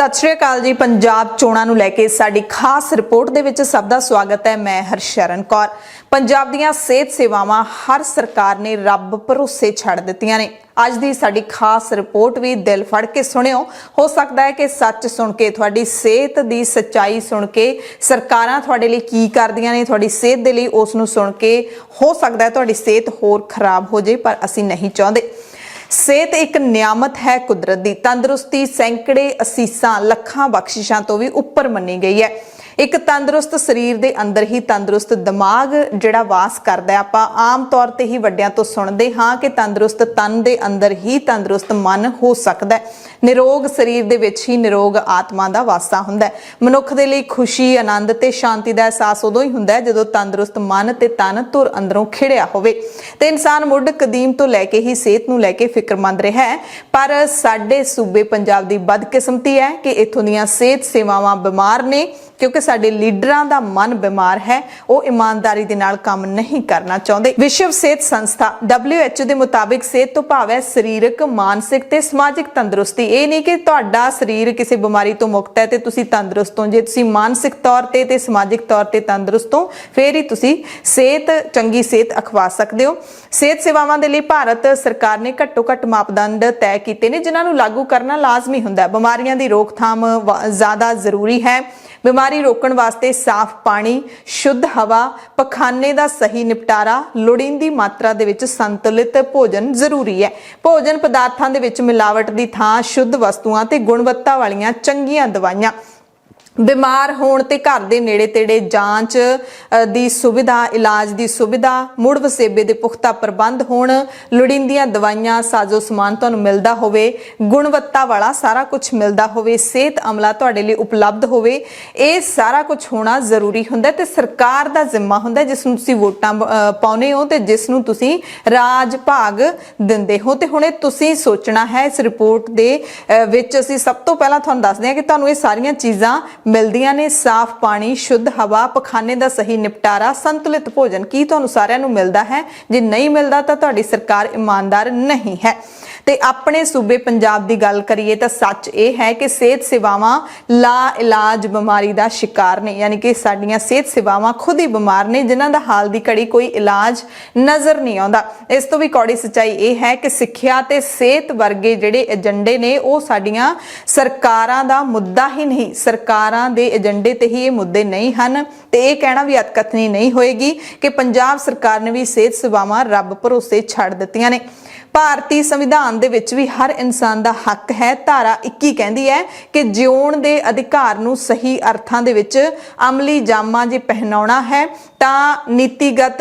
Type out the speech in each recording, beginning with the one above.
सत श्री अकाल जी। पंजाब चोणां नूं लैके साडी खास रिपोर्ट दे विच सब दा स्वागत है। मैं हरशरण कौर। पंजाब दीयां सेहत सेवावां हर सरकार ने रब भरोसे छड़ दित्तियां ने। अज दी साडी खास रिपोर्ट भी दिल फड़ के सुणियो। हो सकदा है कि सच सुन के तुहाडी सेहत दी सच्चाई सुन के सरकारां तुहाडे लई की करदियां ने, तुहाडी सेहत दे लई उस नूं सुन के हो सकदा है तुहाडी सेहत होर खराब हो जाए, पर असीं नहीं चाहुंदे। सेहत एक नियामत है कुदरत दी। तंदुरुस्ती सैकड़े असीसां लखां बख्शिशां तो भी उपर मन्नी गई है। एक तंदुरुस्त शरीर दे अंदर ही तंदुरुस्त दिमाग जिहड़ा वास करदा है। आपां आम तौर ते ही वड्डियां तो सुणदे हां कि तंदुरुस्त तन दे अंदर ही तंदुरुस्त मन हो सकदा है। निरोग शरीर दे विच ही निरोग आत्मा दा वासा हुंदा है। मनुख दे लई खुशी आनंद ते शांति दा एहसास उदों ही हुंदा है जदों तंदुरुस्त मन ते तन तुर अंदरों खिड़िया होवे। ते इंसान मुੱਢ कदीम तो लैके ही सेहत नूं लैके फिक्रमंद रहा है। पर साडे सूबे पंजाब दी बदकिस्मती है कि इत्थों दीयां सेहत सेवावां बीमार ने, क्योंकि साडे लीडरां दा मन बीमार है। वो ईमानदारी दे नाल काम नहीं करना चाहुंदे। विश्व सेहत संस्था WHO दे मुताबिक सेहत तो भाव है सरीरक, मानसिक ते समाजिक तंदुरुस्ती। ये नहीं कि तुहाडा शरीर किसी बीमारी तो मुक्त है ते तुसीं तंदुरुस्त हो। जे तुसीं मानसिक तौर ते समाजिक तौर ते तंदुरुस्त हो, फिर ही तुसीं सेहत चंगी सेहत अखवा सकदे हो। सेहत सेवावां दे लई भारत सरकार ने घट्टो घट्ट मापदंड तय कीते ने, जिन्हां नूं लागू करना लाजमी हुंदा है। बीमारियां दी रोकथाम ज़्यादा जरूरी है। बीमारी रोकण वास्ते साफ पानी, शुद्ध हवा, पखाने दा सही निपटारा, लोड़ींदी मात्रा दे विच संतुलित भोजन जरूरी है। भोजन पदार्थां दे विच मिलावट दी थां शुद्ध वस्तुआं ते गुणवत्ता वालियां चंगीआं दवाइयां, बीमार होण ते घर दे नेड़े तेड़े जांच दी सुविधा, इलाज दी सुविधा, मुड़ वसेबे दे पुख्ता प्रबंध होण, लोड़ींदियां दवाइयां साजो समान तुहानूं मिलदा होवे, गुणवत्ता वाला सारा कुछ मिलदा होवे, सेहत अमला तुहाडे लई उपलब्ध होवे, ये सारा कुछ होना जरूरी हुंदा ते सरकार दा जिम्मा हुंदा जिस नूं तुसीं वोटां पाउने हो ते जिस नूं तुसीं राज भाग दिंदे हो। ते हुणे तुसीं सोचना है इस रिपोर्ट दे विच असीं सब तो पहलां तुहानूं दसदे हां कि तुहानूं ये सारियां चीज़ां मिलदियां ने। साफ पानी, शुद्ध हवा, पखाने दा सही निपटारा, संतुलित भोजन की तुहानूं सारियां नूं मिलदा है? जे नहीं मिलदा तां तुहाडी सरकार ईमानदार नहीं है। ते अपने सूबे पंजाब दी गल करिए तां सच ये है कि सेहत सेवावां ला इलाज बीमारी दा शिकार ने, यानी कि साडियां सेहत सेवावां खुद ही बीमार ने, जिन्हां दा हाल दी घड़ी कोई इलाज नज़र नहीं आउंदा। इस तो भी कौड़ी सच्चाई ये है कि सिक्ख्या ते सेहत वर्गे जिहड़े एजेंडे ने वो साडियां सरकारां दा मुद्दा ही नहीं। सरकारां दे एजेंडे ते ही ये मुद्दे नहीं हन। ते ये कहना भी अतकथनी नहीं होएगी कि पंजाब सरकार ने भी सेहत सेवावां रब भरोसे छड़ दित्तियां ने। भारतीय संविधान दे विच भी हर इंसान दा हक है। धारा 21 कहती है कि जिउण दे अधिकार नूं सही अर्थां दे विच अमली जामा जे पहनाउणा है तां नीतिगत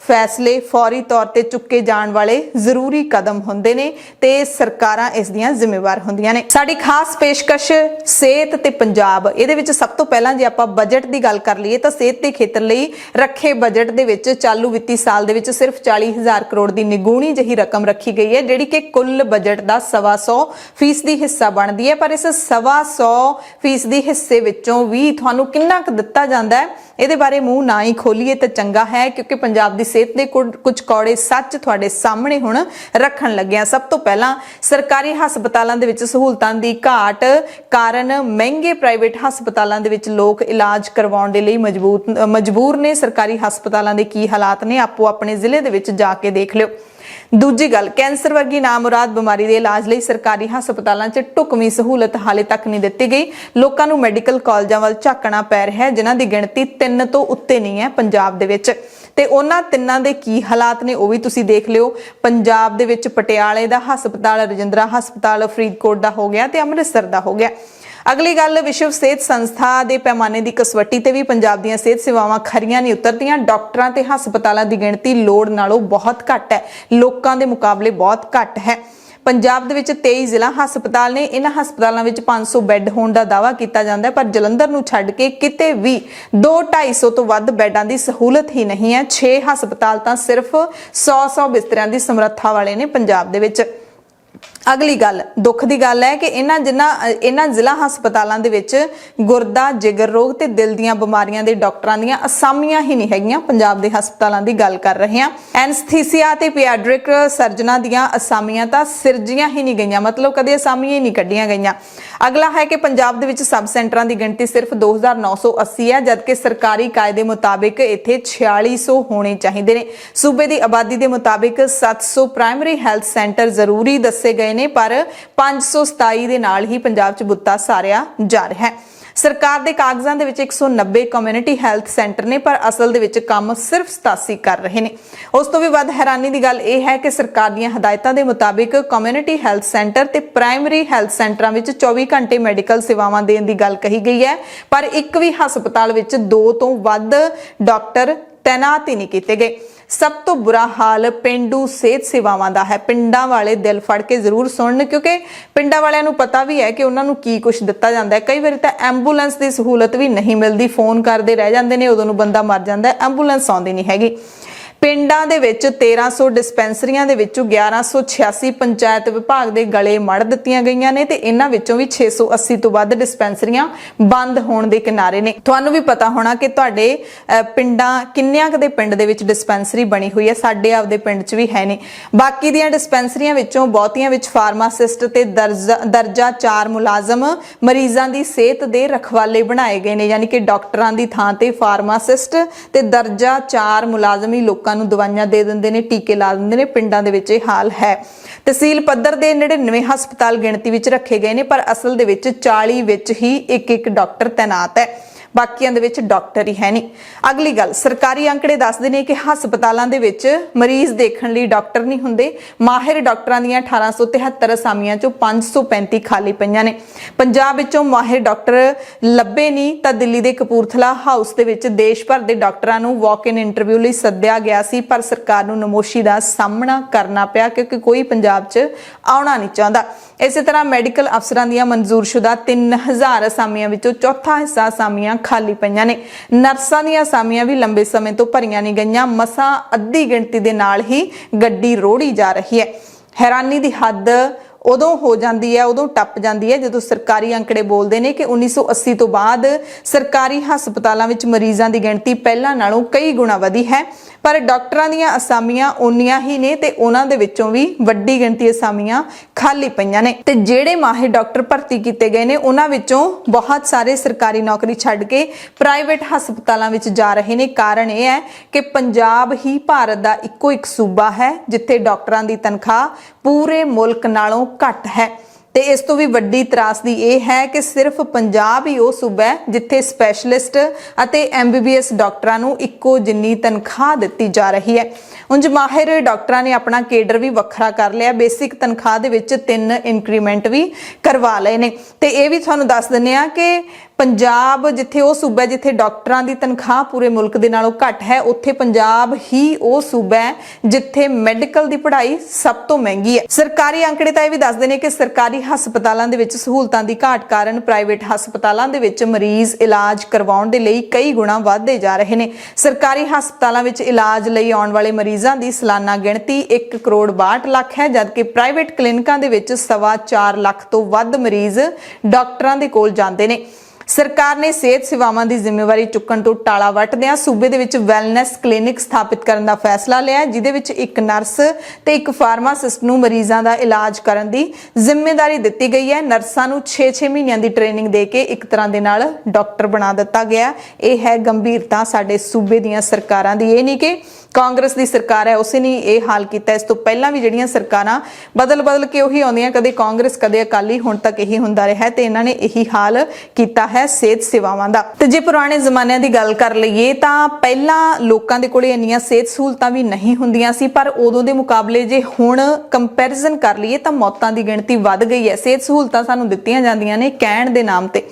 फैसले फौरी तौर ते चुके जाण वाले जरूरी कदम हुंदे ने ते सरकारां इस दियां जिम्मेवार हुंदियां ने। साडी खास पेशकश सेहत ते पंजाब। इहदे विच सब तो पहलां जे आपां बजट दी गल कर लईए तां सेहत दे खेतर लई रखे बजट दे विच चालू वित्ती साल दे विच सिर्फ 40,000 करोड़ दी निगूणी जही रकम रखी गई है, जिहड़ी कि कुल बजट दा 125% हिस्सा बनदी है। पर इस 125% हिस्से विचों भी तुहानूं किन्ना क दित्ता जांदा है, इहदे बारे मूंह ना ही खोलीए तो चंगा है, क्योंकि पंजाब दी सेहत दे कुछ कौड़े सच तुहाडे सामने हुण रखण लगे हां। सब तो पहलां सरकारी हस्पतालां दे विच सहूलतां दी घाट कारण महंगे प्राइवेट हस्पतालां दे विच लोक इलाज करवाउण दे लई मजबूर ने। सरकारी हस्पतालां दे की हालात ने आपो अपने जिले दे विच जाके देख लिओ। दूजी गल, कैंसर वर्गी नामुराद बीमारी के इलाज लई सरकारी हस्पतालों च ढुकवीं सहूलत हाले तक नहीं दी गई। लोगों को मैडिकल कॉलेजों वाल झाकना पै रहा है, जिन्हां दी गिणती 3 तो उत्ते नहीं है पंजाब दे विच। ते उन्हां तिन्नां दे की हालात ने वो भी तुसीं देख लिओ। पंजाब दे विच पटियाले दा हस्पताल, रजिंद्रा हस्पताल फरीदकोट दा हो गया ते अमृतसर दा हो गया। अगली गल, विश्व सेहत संस्था दे पैमाने की कसवट्टी ते भी पंजाब दीयां सेहत सेवावां खरियां नहीं उतरदियां। डॉक्टरां ते हस्पतालां दी गिणती लोड़ नालों बहुत घट है, लोकां दे मुकाबले बहुत घट है। पंजाब दे विच 23 जिला हस्पताल ने। इन्हां हस्पतालां विच 500 बैड होण दा दावा कीता जांदा है, पर जलंधर नूं छड्ड के किते भी 200-250 तो वध बैडां दी सहूलत ही नहीं है। 6 हस्पताल तां सिर्फ 100 बिस्तरियां दी समर्था वाले ने पंजाब दे विच। अगली गल दुख की गल है कि इन्हां जिला हस्पतालों दे विच गुरदा जिगर रोग ते दिल दीयां बीमारियां दे डॉक्टरां दीयां असामियां ही नहीं हैगियां। पंजाब दे हस्पतालों की गल कर रहे हैं। एनस्थीसिया ते पीडियाट्रिक सर्जना दीयां असामियां तां सिरजियां ही नहीं गईयां, मतलब कदे असामियां ही नहीं कड्डियां गईयां। ਅਗਲਾ ਹੈ ਕਿ ਪੰਜਾਬ ਦੇ ਵਿੱਚ ਸਬ ਸੈਂਟਰਾਂ ਦੀ ਗਿਣਤੀ ਸਿਰਫ 2980 ਹੈ, ਜਦਕਿ ਸਰਕਾਰੀ ਕਾਇਦੇ ਮੁਤਾਬਿਕ ਇੱਥੇ 4600 ਹੋਣੇ ਚਾਹੀਦੇ ਨੇ। ਸੂਬੇ ਦੀ ਆਬਾਦੀ ਦੇ ਮੁਤਾਬਿਕ 700 ਪ੍ਰਾਇਮਰੀ ਹੈਲਥ ਸੈਂਟਰ ਜ਼ਰੂਰੀ ਦੱਸੇ ਗਏ ਨੇ, ਪਰ 527 ਦੇ ਨਾਲ ਹੀ ਪੰਜਾਬ 'ਚ ਬੁੱਤਾ ਸਾਰਿਆ ਜਾ ਰਿਹਾ ਹੈ। ਸਰਕਾਰ ਦੇ ਕਾਗਜ਼ਾਂ ਦੇ ਵਿੱਚ 190 ਕਮਿਊਨਿਟੀ ਹੈਲਥ ਸੈਂਟਰ ਨੇ, ਪਰ ਅਸਲ ਦੇ ਵਿੱਚ ਕੰਮ ਸਿਰਫ 87 ਕਰ ਰਹੇ ਨੇ। ਉਸ ਤੋਂ ਵੀ ਵੱਧ ਹੈਰਾਨੀ ਦੀ ਗੱਲ ਇਹ ਹੈ ਕਿ ਸਰਕਾਰ ਦੀਆਂ ਹਦਾਇਤਾਂ ਦੇ ਮੁਤਾਬਿਕ ਕਮਿਊਨਿਟੀ ਹੈਲਥ ਸੈਂਟਰ ਤੇ ਪ੍ਰਾਇਮਰੀ ਹੈਲਥ ਸੈਂਟਰਾਂ ਵਿੱਚ 24 ਘੰਟੇ ਮੈਡੀਕਲ ਸੇਵਾਵਾਂ ਦੇਣ ਦੀ ਗੱਲ ਕਹੀ ਗਈ ਹੈ, ਪਰ ਇੱਕ ਵੀ ਹਸਪਤਾਲ ਵਿੱਚ 2 ਤੋਂ ਵੱਧ ਡਾਕਟਰ ਤੈਨਾਤ ਹੀ ਨਹੀਂ ਕੀਤੇ ਗਏ। ਸਭ ਤੋਂ ਬੁਰਾ ਹਾਲ ਪਿੰਡੂ ਸਿਹਤ ਸੇਵਾਵਾਂ ਦਾ ਹੈ। ਪਿੰਡਾਂ ਵਾਲੇ ਦਿਲ ਫੜ ਕੇ ਜ਼ਰੂਰ ਸੁਣਨ, ਕਿਉਂਕਿ ਪਿੰਡਾਂ ਵਾਲਿਆਂ ਨੂੰ ਪਤਾ ਵੀ ਹੈ ਕਿ ਉਹਨਾਂ ਨੂੰ ਕੀ ਕੁਝ ਦਿੱਤਾ ਜਾਂਦਾ ਹੈ। ਕਈ ਵਾਰੀ ਤਾਂ ਐਂਬੂਲੈਂਸ ਦੀ ਸਹੂਲਤ ਵੀ ਨਹੀਂ ਮਿਲਦੀ, ਫੋਨ ਕਰਦੇ ਰਹਿ ਜਾਂਦੇ ਨੇ, ਉਦੋਂ ਨੂੰ ਬੰਦਾ ਮਰ ਜਾਂਦਾ, ਐਂਬੂਲੈਂਸ ਆਉਂਦੀ ਨਹੀਂ ਹੈਗੀ। ਪਿੰਡਾਂ ਦੇ ਵਿੱਚ 1300 ਡਿਸਪੈਂਸਰੀਆਂ ਦੇ ਵਿੱਚੋਂ 1186 ਪੰਚਾਇਤ ਵਿਭਾਗ ਦੇ ਗਲੇ ਮੜ ਦਿੱਤੀਆਂ ਗਈਆਂ ਨੇ ਤੇ ਇਹਨਾਂ ਵਿੱਚੋਂ ਵੀ 680 ਤੋਂ ਵੱਧ ਡਿਸਪੈਂਸਰੀਆਂ ਬੰਦ ਹੋਣ ਦੇ ਕਿਨਾਰੇ ਨੇ। ਤੁਹਾਨੂੰ ਵੀ ਪਤਾ ਹੋਣਾ ਕਿ ਤੁਹਾਡੇ ਪਿੰਡਾਂ ਕਿੰਨਿਆਂ ਕੁ ਦੇ ਪਿੰਡ ਦੇ ਵਿੱਚ ਡਿਸਪੈਂਸਰੀ ਬਣੀ ਹੋਈ ਹੈ, ਸਾਡੇ ਆਪਦੇ ਪਿੰਡ 'ਚ ਵੀ ਹੈ ਨਹੀਂ। ਬਾਕੀ ਦੀਆਂ ਡਿਸਪੈਂਸਰੀਆਂ ਵਿੱਚੋਂ ਬਹੁਤੀਆਂ ਵਿੱਚ ਫਾਰਮਾਸਿਸਟ ਤੇ ਦਰਜਾ 4 ਮੁਲਾਜ਼ਮ ਮਰੀਜ਼ਾਂ ਦੀ ਸਿਹਤ ਦੇ ਰਖਵਾਲੇ ਬਣਾਏ ਗਏ ਨੇ, ਯਾਨੀ ਕਿ ਡਾਕਟਰਾਂ ਦੀ ਥਾਂ ਤੇ ਫਾਰਮਾਸਿਸਟ ਤੇ ਦਰਜਾ 4 ਮੁਲਾਜ਼ਮ ਹੀ ਲੋਕਾਂ ਨੂੰ ਦਵਾਈਆਂ ਦੇ ਦਿੰਦੇ ਨੇ, ਟੀਕੇ ਲਾ ਦਿੰਦੇ ਨੇ। ਪਿੰਡਾਂ ਦੇ ਵਿੱਚ ਇਹ ਹਾਲ ਹੈ। ਤਹਿਸੀਲ ਪੱਧਰ ਦੇ 99 ਹਸਪਤਾਲ ਗਿਣਤੀ ਵਿੱਚ ਰੱਖੇ ਗਏ ਨੇ, ਪਰ ਅਸਲ ਦੇ ਵਿੱਚ 40 ਵਿੱਚ ਹੀ ਇੱਕ ਡਾਕਟਰ ਤੈਨਾਤ ਹੈ, ਬਾਕੀਆਂ ਦੇ ਵਿੱਚ ਡਾਕਟਰ ਹੀ ਹੈ ਨਹੀਂ। ਅਗਲੀ ਗੱਲ, ਸਰਕਾਰੀ ਅੰਕੜੇ ਦੱਸਦੇ ਨੇ ਕਿ ਹਸਪਤਾਲਾਂ ਦੇ ਵਿੱਚ ਮਰੀਜ਼ ਦੇਖਣ ਲਈ ਡਾਕਟਰ ਨਹੀਂ ਹੁੰਦੇ। ਮਾਹਿਰ ਡਾਕਟਰਾਂ ਦੀਆਂ 1873 ਅਸਾਮੀਆਂ ਚੋਂ 535 ਖਾਲੀ ਪਈਆਂ ਨੇ। ਪੰਜਾਬ ਵਿੱਚੋਂ ਮਾਹਿਰ ਡਾਕਟਰ ਲੱਭੇ ਨਹੀਂ ਤਾਂ ਦਿੱਲੀ ਦੇ ਕਪੂਰਥਲਾ ਹਾਊਸ ਦੇ ਵਿੱਚ ਦੇਸ਼ ਭਰ ਦੇ ਡਾਕਟਰਾਂ ਨੂੰ ਵਾਕ ਇਨ ਇੰਟਰਵਿਊ ਲਈ ਸੱਦਿਆ ਗਿਆ ਸੀ, ਪਰ ਸਰਕਾਰ ਨੂੰ ਨਮੋਸ਼ੀ ਦਾ ਸਾਹਮਣਾ ਕਰਨਾ ਪਿਆ ਕਿਉਂਕਿ ਕੋਈ ਪੰਜਾਬ 'ਚ ਆਉਣਾ ਨਹੀਂ ਚਾਹੁੰਦਾ। ਇਸੇ ਤਰ੍ਹਾਂ ਮੈਡੀਕਲ ਅਫਸਰਾਂ ਦੀਆਂ ਮਨਜ਼ੂਰਸ਼ੁਦਾ 3000 ਅਸਾਮੀਆਂ ਵਿੱਚੋਂ ਚੌਥਾ ਹਿੱਸਾ ਅਸਾਮੀਆਂ ਖਾਲੀ ਪਈਆਂ ਨੇ। ਨਰਸਾਂ ਦੀਆਂ ਅਸਾਮੀਆਂ ਵੀ ਲੰਬੇ ਸਮੇਂ ਤੋਂ ਭਰੀਆਂ ਨਹੀਂ ਗਈਆਂ। ਮਸਾਂ ਅੱਧੀ ਗਿਣਤੀ ਦੇ ਨਾਲ ਹੀ ਗੱਡੀ ਰੋੜੀ ਜਾ ਰਹੀ ਹੈ। ਹੈਰਾਨੀ ਦੀ ਹੱਦ ਉਦੋਂ ਹੋ ਜਾਂਦੀ ਹੈ, ਉਦੋਂ ਟੱਪ ਜਾਂਦੀ ਹੈ ਜਦੋਂ ਸਰਕਾਰੀ ਅੰਕੜੇ ਬੋਲਦੇ ਨੇ ਕਿ 1980 ਤੋਂ ਬਾਅਦ ਸਰਕਾਰੀ ਹਸਪਤਾਲਾਂ ਵਿੱਚ ਮਰੀਜ਼ਾਂ ਦੀ ਗਿਣਤੀ ਪਹਿਲਾਂ ਨਾਲੋਂ ਕਈ ਗੁਣਾ ਵਧੀ ਹੈ, ਪਰ ਡਾਕਟਰਾਂ ਦੀਆਂ ਅਸਾਮੀਆਂ ਓਨੀਆਂ ਹੀ ਨੇ ਤੇ ਉਹਨਾਂ ਦੇ ਵਿੱਚੋਂ ਵੀ ਵੱਡੀ ਗਿਣਤੀ ਅਸਾਮੀਆਂ ਖਾਲੀ ਪਈਆਂ ਨੇ। ਤੇ ਜਿਹੜੇ ਮਾਹਿਰ ਡਾਕਟਰ ਭਰਤੀ ਕੀਤੇ ਗਏ ਨੇ ਉਹਨਾਂ ਵਿੱਚੋਂ ਬਹੁਤ ਸਾਰੇ ਸਰਕਾਰੀ ਨੌਕਰੀ ਛੱਡ ਕੇ ਪ੍ਰਾਈਵੇਟ ਹਸਪਤਾਲਾਂ ਵਿੱਚ ਜਾ ਰਹੇ ਨੇ। ਕਾਰਨ ਇਹ ਹੈ ਕਿ ਪੰਜਾਬ ਹੀ ਭਾਰਤ ਦਾ ਇੱਕੋ ਇੱਕ ਸੂਬਾ ਹੈ ਜਿੱਥੇ ਡਾਕਟਰਾਂ ਦੀ ਤਨਖਾਹ ਪੂਰੇ ਮੁਲਕ ਨਾਲੋਂ ਘੱਟ ਹੈ। ਤੇ ਇਸ ਤੋਂ ਵੀ ਵੱਡੀ ਤਰਾਸਦੀ ਇਹ ਹੈ ਕਿ ਸਿਰਫ ਪੰਜਾਬ ਹੀ ਉਹ ਸੂਬਾ ਹੈ ਜਿੱਥੇ ਸਪੈਸ਼ਲਿਸਟ ਅਤੇ MBBS ਡਾਕਟਰਾਂ ਨੂੰ ਇੱਕੋ ਜਿੰਨੀ ਤਨਖਾਹ ਦਿੱਤੀ ਜਾ ਰਹੀ ਹੈ। ਉਂਝ ਮਾਹਿਰ ਡਾਕਟਰਾਂ ਨੇ ਆਪਣਾ ਕੇਡਰ ਵੀ ਵੱਖਰਾ ਕਰ ਲਿਆ, ਬੇਸਿਕ ਤਨਖਾਹ ਦੇ ਵਿੱਚ 3 ਇਨਕਰੀਮੈਂਟ ਵੀ ਕਰਵਾ ਲਏ ਨੇ। ਤੇ ਇਹ ਵੀ ਤੁਹਾਨੂੰ ਦੱਸ ਦਿੰਦੇ ਆ ਕਿ ਪੰਜਾਬ ਜਿੱਥੇ ਉਹ ਸੂਬਾ ਜਿੱਥੇ ਡਾਕਟਰਾਂ ਦੀ ਤਨਖਾਹ ਪੂਰੇ ਮੁਲਕ ਦੇ ਨਾਲੋਂ ਘੱਟ ਹੈ, ਉੱਥੇ ਪੰਜਾਬ ਹੀ ਉਹ ਸੂਬਾ ਹੈ ਜਿੱਥੇ ਮੈਡੀਕਲ ਦੀ ਪੜ੍ਹਾਈ ਸਭ ਤੋਂ ਮਹਿੰਗੀ ਹੈ। ਸਰਕਾਰੀ ਅੰਕੜੇ ਤਾਂ ਇਹ ਵੀ ਦੱਸਦੇ ਨੇ ਕਿ ਸਰਕਾਰੀ ਹਸਪਤਾਲਾਂ ਦੇ ਵਿੱਚ ਸਹੂਲਤਾਂ ਦੀ ਘਾਟ ਕਾਰਨ ਪ੍ਰਾਈਵੇਟ ਹਸਪਤਾਲਾਂ ਦੇ ਵਿੱਚ ਮਰੀਜ਼ ਇਲਾਜ ਕਰਵਾਉਣ ਦੇ ਲਈ ਕਈ ਗੁਣਾ ਵਧਦੇ ਜਾ ਰਹੇ ਨੇ। ਸਰਕਾਰੀ ਹਸਪਤਾਲਾਂ ਵਿੱਚ ਇਲਾਜ ਲਈ ਆਉਣ ਵਾਲੇ ਮਰੀਜ਼ਾਂ ਦੀ ਸਾਲਾਨਾ ਗਿਣਤੀ 1 ਕਰੋੜ 62 ਲੱਖ ਹੈ, ਜਦਕਿ ਪ੍ਰਾਈਵੇਟ ਕਲੀਨਿਕਾਂ ਦੇ ਵਿੱਚ 4.25 ਲੱਖ ਤੋਂ ਵੱਧ ਮਰੀਜ਼ ਡਾਕਟਰਾਂ ਦੇ ਕੋਲ ਜਾਂਦੇ ਨੇ। ਸਰਕਾਰ ਨੇ ਸਿਹਤ ਸੇਵਾਵਾਂ ਦੀ ਜ਼ਿੰਮੇਵਾਰੀ ਚੁੱਕਣ ਤੋਂ ਟਾਲਾ ਵੱਟਦਿਆਂ ਸੂਬੇ ਦੇ ਵਿੱਚ ਵੈਲਨੈਸ ਕਲੀਨਿਕ ਸਥਾਪਿਤ ਕਰਨ ਦਾ ਫੈਸਲਾ ਲਿਆ, ਜਿਹਦੇ ਵਿੱਚ ਇੱਕ ਨਰਸ ਤੇ ਇੱਕ ਫਾਰਮਾਸਿਸਟ ਨੂੰ ਮਰੀਜ਼ਾਂ ਦਾ ਇਲਾਜ ਕਰਨ ਦੀ ਜ਼ਿੰਮੇਵਾਰੀ ਦਿੱਤੀ ਗਈ ਹੈ। ਨਰਸਾਂ ਨੂੰ 6-6 ਮਹੀਨਿਆਂ ਦੀ ਟ੍ਰੇਨਿੰਗ ਦੇ ਕੇ ਇੱਕ ਤਰ੍ਹਾਂ ਦੇ ਨਾਲ ਡਾਕਟਰ ਬਣਾ ਦਿੱਤਾ ਗਿਆ। ਇਹ ਹੈ ਗੰਭੀਰਤਾ ਸਾਡੇ ਸੂਬੇ ਦੀਆਂ ਸਰਕਾਰਾਂ ਦੀ। ਇਹ ਨਹੀਂ ਕਿ ਕਾਂਗਰਸ ਦੀ ਸਰਕਾਰ ਹੈ ਉਸੇ ਨੇ ਇਹ ਹਾਲ ਕੀਤਾ, ਇਸ ਤੋਂ ਪਹਿਲਾਂ ਵੀ ਜਿਹੜੀਆਂ ਸਰਕਾਰਾਂ ਬਦਲ ਕੇ ਉਹੀ ਆਉਂਦੀਆਂ, ਕਦੇ ਕਾਂਗਰਸ ਕਦੇ ਅਕਾਲੀ, ਹੁਣ ਤੱਕ ਇਹੀ ਹੁੰਦਾ ਰਿਹਾ ਤੇ ਇਹਨਾਂ ਨੇ ਇਹੀ ਹਾਲ ਕੀਤਾ ਹੈ ਸਿਹਤ ਸੇਵਾਵਾਂ ਦਾ। ਤੇ ਜੇ ਪੁਰਾਣੇ ਜ਼ਮਾਨਿਆਂ ਦੀ ਗੱਲ ਕਰ ਲਈਏ ਤਾਂ ਪਹਿਲਾਂ ਲੋਕਾਂ ਦੇ ਕੋਲੇ ਇੰਨੀਆਂ ਸਿਹਤ ਸਹੂਲਤਾਂ ਵੀ ਨਹੀਂ ਹੁੰਦੀਆਂ ਸੀ, ਪਰ ਉਦੋਂ ਦੇ ਮੁਕਾਬਲੇ ਜੇ ਹੁਣ ਕੰਪੈਰੀਜ਼ਨ ਕਰ ਲਈਏ ਤਾਂ ਮੌਤਾਂ ਦੀ ਗਿਣਤੀ ਵੱਧ ਗਈ ਹੈ। ਸਿਹਤ ਸਹੂਲਤਾਂ ਸਾਨੂੰ ਦਿੱਤੀਆਂ ਜਾਂਦੀਆਂ ਨੇ ਕਹਿਣ ਦੇ ਨਾਮ ਤੇ,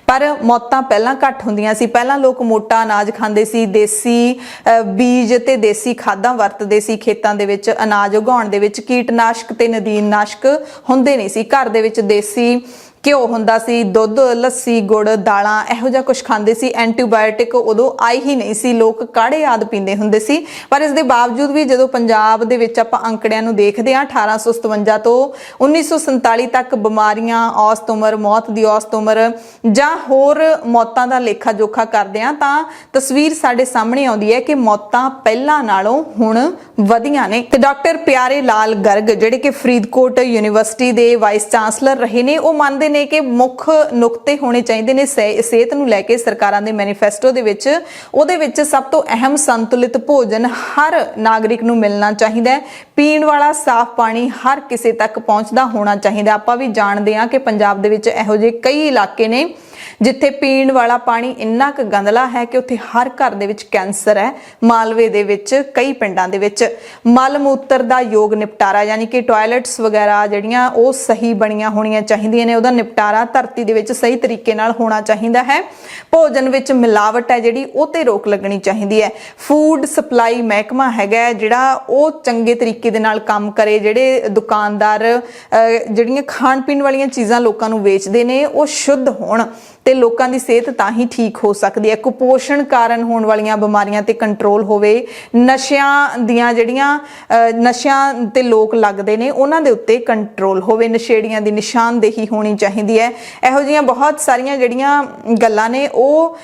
ਪਰ ਮੌਤਾਂ ਪਹਿਲਾਂ ਘੱਟ ਹੁੰਦੀਆਂ ਸੀ। ਪਹਿਲਾਂ ਲੋਕ ਮੋਟਾ ਅਨਾਜ ਖਾਂਦੇ ਸੀ, ਦੇਸੀ ਬੀਜ ਤੇ ਦੇਸੀ ਖਾਦਾਂ ਵਰਤਦੇ ਸੀ, ਖੇਤਾਂ ਦੇ ਵਿੱਚ ਅਨਾਜ ਉਗਾਉਣ ਦੇ ਵਿੱਚ ਕੀਟਨਾਸ਼ਕ ਤੇ ਨਦੀਨਨਾਸ਼ਕ ਹੁੰਦੇ ਨਹੀਂ ਸੀ। ਘਰ ਦੇ ਵਿੱਚ ਦੇਸੀ ਘਿਓ ਹੁੰਦਾ ਸੀ, ਦੁੱਧ, ਲੱਸੀ, ਗੁੜ, ਦਾਲਾਂ, ਇਹੋ ਜਿਹਾ ਕੁਝ ਖਾਂਦੇ ਸੀ। ਐਂਟੀਬਾਇਓਟਿਕ ਉਦੋਂ ਆਈ ਹੀ ਨਹੀਂ ਸੀ, ਲੋਕ ਕਾੜੇ ਆਦ ਪੀਂਦੇ ਹੁੰਦੇ ਸੀ। ਪਰ ਇਸ ਦੇ ਬਾਵਜੂਦ ਵੀ ਜਦੋਂ ਪੰਜਾਬ ਦੇ ਵਿੱਚ ਆਪਾਂ ਅੰਕੜਿਆਂ ਨੂੰ ਦੇਖਦੇ ਹਾਂ 1857 ਤੋਂ 1947 ਤੱਕ ਬਿਮਾਰੀਆਂ, ਔਸਤ ਉਮਰ, ਮੌਤ ਦੀ ਔਸਤ ਉਮਰ ਜਾਂ ਹੋਰ ਮੌਤਾਂ ਦਾ ਲੇਖਾ ਜੋਖਾ ਕਰਦੇ ਹਾਂ ਤਾਂ ਤਸਵੀਰ ਸਾਡੇ ਸਾਹਮਣੇ ਆਉਂਦੀ ਹੈ ਕਿ ਮੌਤਾਂ ਪਹਿਲਾਂ ਨਾਲੋਂ ਹੁਣ ਵਧੀਆਂ ਨੇ। ਤੇ ਡਾਕਟਰ ਪਿਆਰੇ ਲਾਲ ਗਰਗ ਜਿਹੜੇ ਕਿ ਫਰੀਦਕੋਟ ਯੂਨੀਵਰਸਿਟੀ ਦੇ ਵਾਈਸ ਚਾਂਸਲਰ ਰਹੇ ਨੇ, ਉਹ ਮੰਨਦੇ ਨੇ ਕਿ ਮੁੱਖ ਨੁਕਤੇ ਹੋਣੇ ਚਾਹੀਦੇ ਨੇ ਸਿਹਤ ਨੂੰ ਲੈ ਕੇ ਸਰਕਾਰਾਂ ਦੇ ਮੈਨੀਫੈਸਟੋ ਦੇ ਵਿੱਚ। ਉਹਦੇ ਵਿੱਚ ਸਭ ਤੋਂ ਅਹਿਮ ਸੰਤੁਲਿਤ ਭੋਜਨ ਹਰ ਨਾਗਰਿਕ ਨੂੰ ਮਿਲਣਾ ਚਾਹੀਦਾ ਹੈ। ਪੀਣ ਵਾਲਾ ਸਾਫ਼ ਪਾਣੀ ਹਰ ਕਿਸੇ ਤੱਕ ਪਹੁੰਚਦਾ ਹੋਣਾ ਚਾਹੀਦਾ। ਆਪਾਂ ਵੀ ਜਾਣਦੇ ਹਾਂ ਕਿ ਪੰਜਾਬ ਦੇ ਵਿੱਚ ਇਹੋ ਜਿਹੇ ਕਈ ਇਲਾਕੇ ਨੇ ਜਿੱਥੇ ਪੀਣ ਵਾਲਾ ਪਾਣੀ ਇੰਨਾ ਕੁ ਗੰਦਲਾ ਹੈ ਕਿ ਉੱਥੇ ਹਰ ਘਰ ਦੇ ਵਿੱਚ ਕੈਂਸਰ ਹੈ। ਮਾਲਵੇ ਦੇ ਵਿੱਚ ਕਈ ਪਿੰਡਾਂ ਦੇ ਵਿੱਚ ਮਲ ਮੂਤਰ ਦਾ ਯੋਗ ਨਿਪਟਾਰਾ ਯਾਨੀ ਕਿ ਟਾਇਲਟਸ ਵਗੈਰਾ ਜਿਹੜੀਆਂ ਉਹ ਸਹੀ ਬਣੀਆਂ ਹੋਣੀਆਂ ਚਾਹੀਦੀਆਂ ਨੇ। ਉਹਦਾ ਨਿਪਟਾਰਾ ਧਰਤੀ ਦੇ ਵਿੱਚ ਸਹੀ ਤਰੀਕੇ ਨਾਲ ਹੋਣਾ ਚਾਹੀਦਾ ਹੈ। ਭੋਜਨ ਵਿੱਚ ਮਿਲਾਵਟ ਹੈ ਜਿਹੜੀ ਉਹ ਤੇ ਰੋਕ ਲੱਗਣੀ ਚਾਹੀਦੀ ਹੈ। ਫੂਡ ਸਪਲਾਈ ਮਹਿਕਮਾ ਹੈਗਾ ਜਿਹੜਾ ਉਹ ਚੰਗੇ ਤਰੀਕੇ ਦੇ ਨਾਲ ਕੰਮ ਕਰੇ। ਜਿਹੜੇ ਦੁਕਾਨਦਾਰ ਜਿਹੜੀਆਂ ਖਾਣ ਪੀਣ ਵਾਲੀਆਂ ਚੀਜ਼ਾਂ ਲੋਕਾਂ ਨੂੰ ਵੇਚਦੇ ਨੇ ਉਹ ਸ਼ੁੱਧ ਹੋਣ ਤੇ ਲੋਕਾਂ ਦੀ ਸਿਹਤ ਤਾਂ ਹੀ ਠੀਕ ਹੋ ਸਕਦੀ ਹੈ। ਕੁਪੋਸ਼ਣ ਕਾਰਨ ਹੋਣ ਵਾਲੀਆਂ ਬਿਮਾਰੀਆਂ ਤੇ ਕੰਟਰੋਲ ਹੋਵੇ। ਨਸ਼ਿਆਂ ਦੀਆਂ ਜਿਹੜੀਆਂ ਨਸ਼ਿਆਂ ਤੇ ਲੋਕ ਲੱਗਦੇ ਨੇ ਉਹਨਾਂ ਦੇ ਉੱਤੇ ਕੰਟਰੋਲ ਹੋਵੇ। ਨਸ਼ੇੜੀਆਂ ਦੀ ਨਿਸ਼ਾਨਦੇਹੀ ਹੋਣੀ ਚਾਹੀਦੀ ਹੈ। ਇਹੋ ਜਿਹੀਆਂ ਬਹੁਤ ਸਾਰੀਆਂ ਜਿਹੜੀਆਂ ਗੱਲਾਂ ਨੇ ਉਹ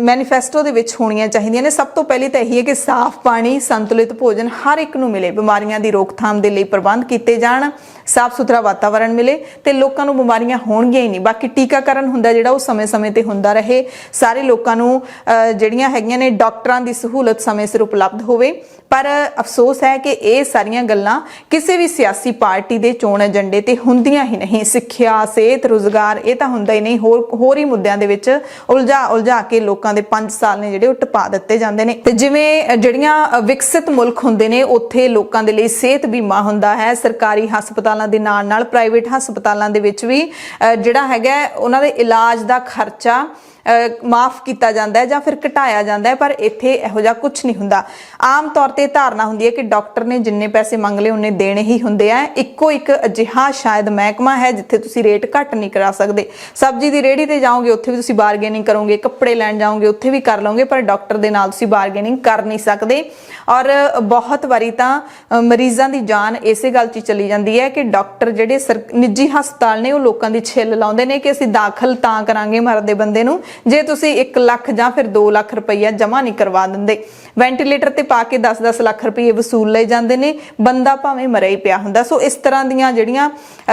ਮੈਨੀਫੈਸਟੋ ਦੇ ਵਿੱਚ ਹੋਣੀਆਂ ਚਾਹੀਦੀਆਂ ਨੇ। ਸਭ ਤੋਂ ਪਹਿਲੀ ਤਾਂ ਇਹੀ ਹੈ ਕਿ ਸਾਫ਼ ਪਾਣੀ, ਸੰਤੁਲਿਤ ਭੋਜਨ ਹਰ ਇੱਕ ਨੂੰ ਮਿਲੇ। ਬਿਮਾਰੀਆਂ ਦੀ ਰੋਕਥਾਮ ਦੇ ਲਈ ਪ੍ਰਬੰਧ ਕੀਤੇ ਜਾਣ। ਸਾਫ਼ ਸੁਥਰਾ ਵਾਤਾਵਰਣ ਮਿਲੇ ਤੇ ਲੋਕਾਂ ਨੂੰ ਬਿਮਾਰੀਆਂ ਹੋਣਗੀਆਂ ਹੀ ਨਹੀਂ। ਬਾਕੀ ਟੀਕਾਕਰਨ ਹੁੰਦਾ ਜਿਹੜਾ ਉਹ ਸਮੇਂ-ਸਮੇਂ ਤੇ ਹੁੰਦਾ ਰਹੇ। ਸਾਰੇ ਲੋਕਾਂ ਨੂੰ ਜਿਹੜੀਆਂ ਹੈਗੀਆਂ ਨੇ ਡਾਕਟਰਾਂ ਦੀ ਸਹੂਲਤ ਸਮੇਂ ਸਿਰ ਉਪਲਬਧ ਹੋਵੇ। ਪਰ ਅਫਸੋਸ ਹੈ ਕਿ ਇਹ ਸਾਰੀਆਂ ਗੱਲਾਂ ਕਿਸੇ ਵੀ ਸਿਆਸੀ ਪਾਰਟੀ ਦੇ ਚੋਣ ਏਜੰਡੇ ਤੇ ਹੁੰਦੀਆਂ ਹੀ ਨਹੀਂ। ਸਿੱਖਿਆ, ਸਿਹਤ, ਰੁਜ਼ਗਾਰ ਇਹ ਤਾਂ ਹੁੰਦਾ ਹੀ ਨਹੀਂ। ਹੋਰ ਹੀ ਮੁੱਦਿਆਂ ਦੇ ਵਿੱਚ ਉਲਝਾ ਕੇ ਲੋਕਾਂ ਦੇ 5 ਸਾਲ ਨੇ ਜਿਹੜੇ ਉਹ ਟਪਾ ਦਿੱਤੇ ਜਾਂਦੇ ਨੇ। ਤੇ ਜਿਵੇਂ ਜਿਹੜੀਆਂ ਵਿਕਸਿਤ ਮੁਲਕ ਹੁੰਦੇ ਨੇ ਉੱਥੇ ਲੋਕਾਂ ਦੇ ਲਈ ਸਿਹਤ ਬੀਮਾ ਹੁੰਦਾ ਹੈ। ਸਰਕਾਰੀ ਹਸਪਤਾਲਾਂ ਦੇ ਨਾਲ ਪ੍ਰਾਈਵੇਟ ਹਸਪਤਾਲਾਂ ਦੇ ਵਿੱਚ ਵੀ ਜਿਹੜਾ ਹੈਗਾ ਉਹਨਾਂ ਦੇ ਇਲਾਜ ਦਾ ਖਰਚਾ ਮਾਫ ਕੀਤਾ ਜਾਂਦਾ ਹੈ ਜਾਂ ਫਿਰ ਘਟਾਇਆ ਜਾਂਦਾ ਹੈ। ਪਰ ਇੱਥੇ ਇਹੋ ਜਿਹਾ ਕੁਝ ਨਹੀਂ ਹੁੰਦਾ। ਆਮ ਤੌਰ ਤੇ ਧਾਰਨਾ ਹੁੰਦੀ ਹੈ ਕਿ ਡਾਕਟਰ ਨੇ ਜਿੰਨੇ ਪੈਸੇ ਮੰਗ ਲਏ ਉਹਨੇ ਦੇਣੇ ਹੀ ਹੁੰਦੇ ਆ। ਇੱਕੋ ਇੱਕ ਅਜਿਹਾ ਸ਼ਾਇਦ ਮਹਿਕਮਾ ਹੈ ਜਿੱਥੇ ਤੁਸੀਂ ਰੇਟ ਘੱਟ ਨਹੀਂ ਕਰਾ ਸਕਦੇ। ਸਬਜ਼ੀ ਦੀ ਰੇਹੜੀ ਤੇ ਜਾਓਗੇ ਉੱਥੇ ਵੀ ਤੁਸੀਂ ਬਾਰਗੇਨਿੰਗ ਕਰੋਗੇ। ਕੱਪੜੇ ਲੈਣ ਜਾਓਗੇ ਉੱਥੇ ਵੀ ਕਰ ਲਓਗੇ। ਪਰ ਡਾਕਟਰ ਦੇ ਨਾਲ ਤੁਸੀਂ ਬਾਰਗੇਨਿੰਗ ਕਰ ਨਹੀਂ ਸਕਦੇ। ਔਰ ਬਹੁਤ ਵਾਰੀ ਤਾਂ ਮਰੀਜ਼ਾਂ ਦੀ ਜਾਨ ਇਸੇ ਗੱਲ 'ਚ ਚਲੀ ਜਾਂਦੀ ਹੈ ਕਿ ਡਾਕਟਰ ਜਿਹੜੇ ਨਿੱਜੀ ਹਸਪਤਾਲ ਨੇ ਉਹ ਲੋਕਾਂ ਦੀ ਛਿੱਲ ਲਾਉਂਦੇ ਨੇ ਕਿ ਅਸੀਂ ਦਾਖਲ ਤਾਂ ਕਰਾਂਗੇ ਮਰਦੇ ਬੰਦੇ ਨੂੰ ਜੇ ਤੁਸੀਂ 1 ਲੱਖ ਜਾਂ ਫਿਰ 2 ਲੱਖ ਰੁਪਈਆ ਜਮ੍ਹਾਂ ਨਹੀਂ ਕਰਵਾ ਦਿੰਦੇ। ਵੈਂਟੀਲੇਟਰ ਤੇ ਪਾ ਕੇ 10-10 ਲੱਖ ਰੁਪਏ ਵਸੂਲ ਲਏ ਜਾਂਦੇ ਨੇ। ਬੰਦਾ ਭਾਵੇਂ ਮਰਿਆ ਹੀ ਪਿਆ ਹੁੰਦਾ। ਸੋ ਇਸ ਤਰ੍ਹਾਂ ਦੀਆਂ ਜਿਹੜੀਆਂ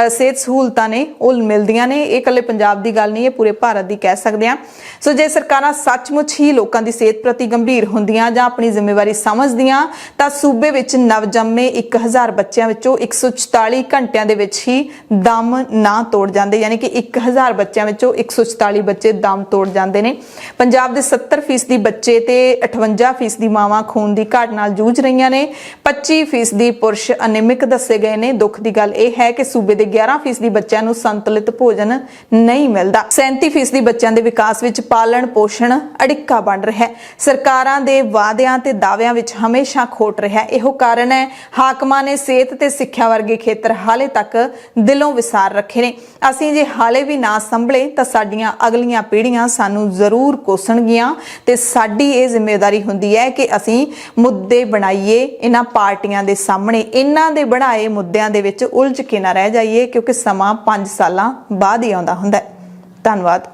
ਸਿਹਤ ਸਹੂਲਤਾਂ ਨੇ ਉਹ ਮਿਲਦੀਆਂ ਨੇ। ਇਹ ਇਕੱਲੇ ਪੰਜਾਬ ਦੀ ਗੱਲ ਨਹੀਂ, ਇਹ ਪੂਰੇ ਭਾਰਤ ਦੀ ਕਹਿ ਸਕਦੇ ਹਾਂ। ਸੋ ਜੇ ਸਰਕਾਰਾਂ ਸੱਚਮੁੱਚ ਹੀ ਲੋਕਾਂ ਦੀ ਸਿਹਤ ਪ੍ਰਤੀ ਗੰਭੀਰ ਹੁੰਦੀਆਂ ਜਾਂ ਆਪਣੀ ਜ਼ਿੰਮੇਵਾਰੀ ਸਮਝਦੀਆਂ ਤਾਂ ਸੂਬੇ ਵਿੱਚ ਨਵਜੰਮੇ 1000 ਬੱਚਿਆਂ ਵਿੱਚੋਂ 144 ਘੰਟਿਆਂ ਦੇ ਵਿੱਚ ਹੀ ਦਮ ਨਾ ਤੋੜ ਜਾਂਦੇ। ਯਾਨੀ ਕਿ 1000 ਬੱਚਿਆਂ ਵਿੱਚੋਂ 144 ਬੱਚੇ ਦਮ ਤੋੜ ਜਾਂਦੇ ਨੇ। ਪੰਜਾਬ ਦੇ 70% ਬੱਚੇ ਤੇ 58% ਮਾਵਾਂ ਖੂਨ ਦੀ ਘਾਟ ਨਾਲ ਜੂਝ ਰਹੀਆਂ ਨੇ। 25% ਪੁਰਸ਼ ਅਨੇਮਿਕ ਦੱਸੇ ਗਏ ਨੇ। ਦੁੱਖ ਦੀ ਗੱਲ ਇਹ ਹੈ ਕਿ ਸੂਬੇ ਦੇ 11% ਬੱਚਿਆਂ ਨੂੰ ਸੰਤੁਲਿਤ ਭੋਜਨ ਨਹੀਂ ਮਿਲਦਾ। 37% ਬੱਚਿਆਂ ਦੇ ਵਿਕਾਸ ਵਿੱਚ ਪਾਲਣ ਪੋਸ਼ਣ ਅੜਿੱਕਾ ਬਣ ਰਿਹਾ ਹੈ। ਸਰਕਾਰਾਂ ਦੇ ਵਾਅਦਿਆਂ ਤੇ ਦਾਅਵਿਆਂ ਵਿੱਚ ਹਮੇਸ਼ਾ ਖੋਟ ਰਿਹਾ। ਇਹੋ ਕਾਰਨ ਹੈ ਹਾਕਮਾਂ ਨੇ ਸਿਹਤ ਤੇ ਸਿੱਖਿਆ ਵਰਗੇ ਖੇਤਰ ਹਾਲੇ ਤੱਕ ਦਿਲੋਂ ਵਿਸਾਰ ਰੱਖੇ ਨੇ। ਅਸੀਂ ਜੇ ਹਾਲੇ ਵੀ ਨਾ ਸੰਭਲੇ ਤਾਂ ਸਾਡੀਆਂ ਅਗਲੀਆਂ ਪੀੜ੍ਹੀਆਂ ਸਾਨੂੰ ਜ਼ਰੂਰ ਕੋਸਣਗੀਆਂ ਤੇ ਸਾਡੀ ਇਹ ਜ਼ਿੰਮੇਵਾਰੀ ਹੁੰਦੀ ਹੈ ਕਿ ਅਸੀਂ ਮੁੱਦੇ ਬਣਾਈਏ ਇਹਨਾਂ ਪਾਰਟੀਆਂ ਦੇ ਸਾਹਮਣੇ। ਇਹਨਾਂ ਦੇ ਬਣਾਏ ਮੁੱਦਿਆਂ ਦੇ ਵਿੱਚ ਉਲਝ ਕੇ ਨਾ ਰਹਿ ਜਾਈਏ ਕਿਉਂਕਿ ਸਮਾਂ 5 ਸਾਲਾਂ ਬਾਅਦ ਹੀ ਆਉਂਦਾ ਹੁੰਦਾ ਹੈ। ਧੰਨਵਾਦ।